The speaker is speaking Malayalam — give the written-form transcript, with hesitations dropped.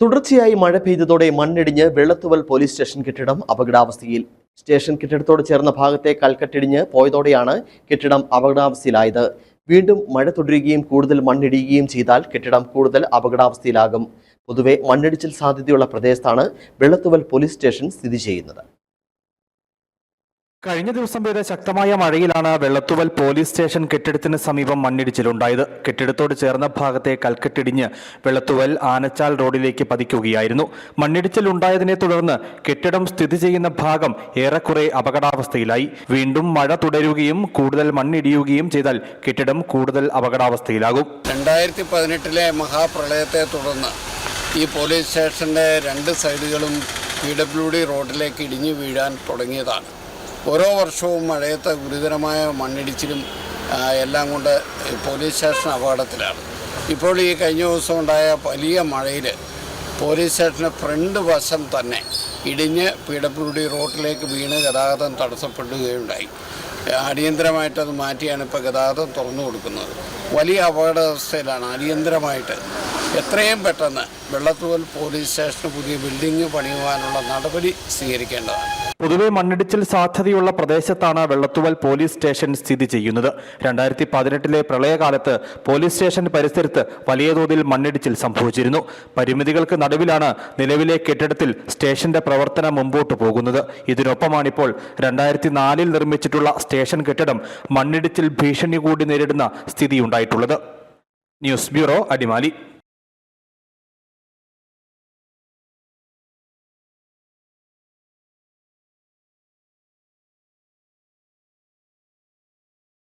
തുടർച്ചയായി മഴ പെയ്തതോടെ മണ്ണിടിഞ്ഞ് വെള്ളത്തുവൽ പോലീസ് സ്റ്റേഷൻ കെട്ടിടം അപകടാവസ്ഥയിൽ. സ്റ്റേഷൻ കെട്ടിടത്തോട് ചേർന്ന ഭാഗത്തെ കൽക്കട്ടിടിഞ്ഞ് പോയതോടെയാണ് കെട്ടിടം അപകടാവസ്ഥയിലായത്. വീണ്ടും മഴ തുടരുകയും കൂടുതൽ മണ്ണിടിയുകയും ചെയ്താൽ കെട്ടിടം കൂടുതൽ അപകടാവസ്ഥയിലാകും. പൊതുവെ മണ്ണിടിച്ചിൽ സാധ്യതയുള്ള പ്രദേശത്താണ് വെള്ളത്തുവൽ പോലീസ് സ്റ്റേഷൻ സ്ഥിതി ചെയ്യുന്നത്. കഴിഞ്ഞ ദിവസം പെയ്ത ശക്തമായ മഴയിലാണ് വെള്ളത്തുവൽ പോലീസ് സ്റ്റേഷൻ കെട്ടിടത്തിന് സമീപം മണ്ണിടിച്ചിലുണ്ടായത്. കെട്ടിടത്തോട് ചേർന്ന ഭാഗത്തെ കൽക്കെട്ടിടിഞ്ഞ് വെള്ളത്തുവൽ ആനച്ചാൽ റോഡിലേക്ക് പതിക്കുകയായിരുന്നു. മണ്ണിടിച്ചിൽ ഉണ്ടായതിനെ തുടർന്ന് കെട്ടിടം സ്ഥിതി ചെയ്യുന്ന ഭാഗം ഏറെക്കുറെ അപകടാവസ്ഥയിലായി. വീണ്ടും മഴ തുടരുകയും കൂടുതൽ മണ്ണിടിയുകയും ചെയ്താൽ കെട്ടിടം കൂടുതൽ അപകടാവസ്ഥയിലാകും. 2018 മഹാപ്രളയത്തെ തുടർന്ന് ഈ പോലീസ് സ്റ്റേഷന്റെ രണ്ട് സൈഡുകളും PWD റോഡിലേക്ക് ഇടിഞ്ഞു വീഴാൻ തുടങ്ങിയതാണ്. ഓരോ വർഷവും മഴയത്ത് ഗുരുതരമായ മണ്ണിടിച്ചിലും എല്ലാം കൊണ്ട് പോലീസ് സ്റ്റേഷൻ അപകടത്തിലാണ്. ഇപ്പോൾ ഈ കഴിഞ്ഞ ദിവസം ഉണ്ടായ വലിയ മഴയിൽ പോലീസ് സ്റ്റേഷൻ്റെ ഫ്രണ്ട് വശം തന്നെ ഇടിഞ്ഞ് PWD റോഡിലേക്ക് വീണ് ഗതാഗതം തടസ്സപ്പെടുകയുണ്ടായി. അടിയന്തരമായിട്ടത് മാറ്റിയാണ് ഇപ്പോൾ ഗതാഗതം തുറന്നു കൊടുക്കുന്നത്. വലിയ അപകടാവസ്ഥയിലാണ്. അടിയന്തരമായിട്ട് എത്രയും പെട്ടെന്ന് വെള്ളത്തുവൽ പോലീസ് സ്റ്റേഷന് പുതിയ ബിൽഡിംഗ് പണിയുവാനുള്ള നടപടി സ്വീകരിക്കേണ്ടതാണ്. പൊതുവെ മണ്ണിടിച്ചിൽ സാധ്യതയുള്ള പ്രദേശത്താണ് വെള്ളത്തുവൽ പോലീസ് സ്റ്റേഷൻ സ്ഥിതി ചെയ്യുന്നത്. 2018 പ്രളയകാലത്ത് പോലീസ് സ്റ്റേഷൻ പരിസരത്ത് വലിയ തോതിൽ മണ്ണിടിച്ചിൽ സംഭവിച്ചിരുന്നു. പരിമിതികൾക്ക് നടുവിലാണ് നിലവിലെ കെട്ടിടത്തിൽ സ്റ്റേഷന്റെ പ്രവർത്തനം മുമ്പോട്ട് പോകുന്നത്. ഇതിനൊപ്പമാണിപ്പോൾ 2004 നിർമ്മിച്ചിട്ടുള്ള സ്റ്റേഷൻ കെട്ടിടം മണ്ണിടിച്ചിൽ ഭീഷണി കൂടി നേരിടുന്ന സ്ഥിതിയുണ്ടായിട്ടുള്ളത്. News bureau, Adimali.